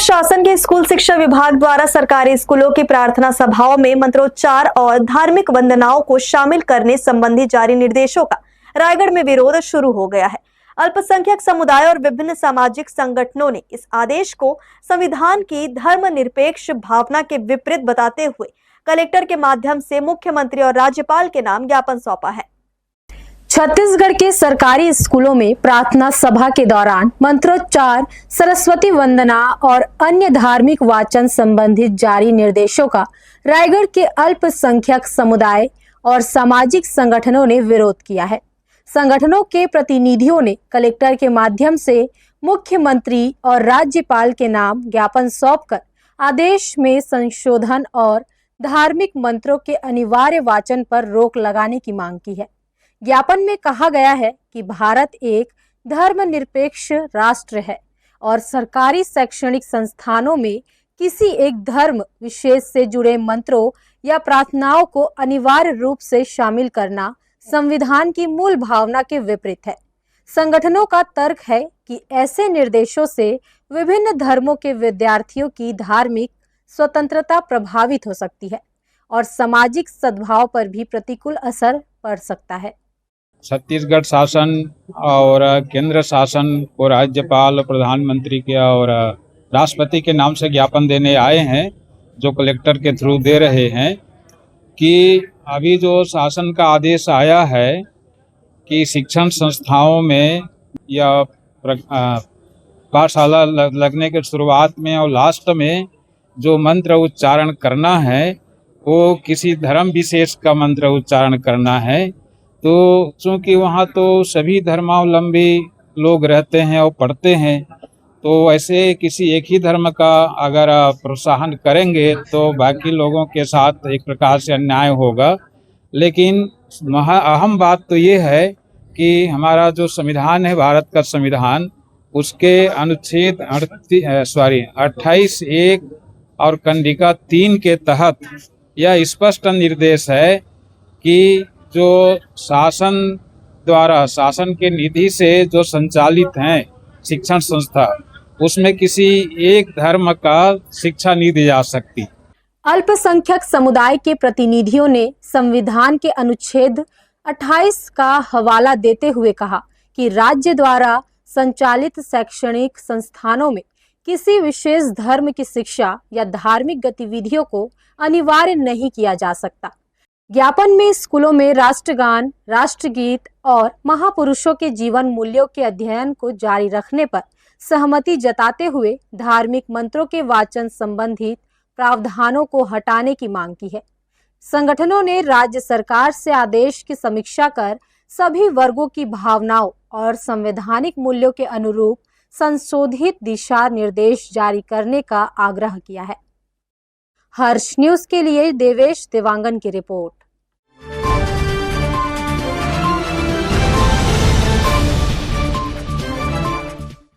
शासन के स्कूल शिक्षा विभाग द्वारा सरकारी स्कूलों की प्रार्थना सभाओं में मंत्रोच्चार और धार्मिक वंदनाओं को शामिल करने संबंधी जारी निर्देशों का रायगढ़ में विरोध शुरू हो गया है। अल्पसंख्यक समुदाय और विभिन्न सामाजिक संगठनों ने इस आदेश को संविधान की धर्मनिरपेक्ष भावना के विपरीत बताते हुए कलेक्टर के माध्यम से मुख्यमंत्री और राज्यपाल के नाम ज्ञापन सौंपा है। छत्तीसगढ़ के सरकारी स्कूलों में प्रार्थना सभा के दौरान मंत्रोच्चार, सरस्वती वंदना और अन्य धार्मिक वाचन संबंधित जारी निर्देशों का रायगढ़ के अल्पसंख्यक समुदाय और सामाजिक संगठनों ने विरोध किया है। संगठनों के प्रतिनिधियों ने कलेक्टर के माध्यम से मुख्यमंत्री और राज्यपाल के नाम ज्ञापन सौंपकर आदेश में संशोधन और धार्मिक मंत्रों के अनिवार्य वाचन पर रोक लगाने की मांग की है। ज्ञापन में कहा गया है कि भारत एक धर्मनिरपेक्ष राष्ट्र है और सरकारी शैक्षणिक संस्थानों में किसी एक धर्म विशेष से जुड़े मंत्रों या प्रार्थनाओं को अनिवार्य रूप से शामिल करना संविधान की मूल भावना के विपरीत है। संगठनों का तर्क है कि ऐसे निर्देशों से विभिन्न धर्मों के विद्यार्थियों की धार्मिक स्वतंत्रता प्रभावित हो सकती है और सामाजिक सद्भाव पर भी प्रतिकूल असर पड़ सकता है। छत्तीसगढ़ शासन और केंद्र शासन को राज्यपाल, प्रधानमंत्री के और राष्ट्रपति के नाम से ज्ञापन देने आए हैं, जो कलेक्टर के थ्रू दे रहे हैं कि अभी जो शासन का आदेश आया है कि शिक्षण संस्थाओं में या पाठशाला लगने के शुरुआत में और लास्ट में जो मंत्र उच्चारण करना है वो किसी धर्म विशेष का मंत्र उच्चारण करना है। तो चूँकि वहाँ तो सभी धर्मावलंबी लोग रहते हैं और पढ़ते हैं, तो ऐसे किसी एक ही धर्म का अगर प्रोत्साहन करेंगे तो बाकी लोगों के साथ एक प्रकार से अन्याय होगा। लेकिन अहम बात तो ये है कि हमारा जो संविधान है, भारत का संविधान, उसके अनुच्छेद 28(1) और कंडिका 3 के तहत यह स्पष्ट निर्देश है कि जो शासन द्वारा शासन के निधि से जो संचालित हैं शिक्षण संस्था, उसमें किसी एक धर्म का शिक्षा नहीं दी जा सकती। अल्पसंख्यक समुदाय के प्रतिनिधियों ने संविधान के अनुच्छेद 28 का हवाला देते हुए कहा कि राज्य द्वारा संचालित शैक्षणिक संस्थानों में किसी विशेष धर्म की शिक्षा या धार्मिक गतिविधियों को अनिवार्य नहीं किया जा सकता। ज्ञापन में स्कूलों में राष्ट्रगान, राष्ट्रगीत और महापुरुषों के जीवन मूल्यों के अध्ययन को जारी रखने पर सहमति जताते हुए धार्मिक मंत्रों के वाचन संबंधित प्रावधानों को हटाने की मांग की है। संगठनों ने राज्य सरकार से आदेश की समीक्षा कर सभी वर्गों की भावनाओं और संवैधानिक मूल्यों के अनुरूप संशोधित दिशा निर्देश जारी करने का आग्रह किया है। हर्ष न्यूज के लिए देवेश देवांगन की रिपोर्ट।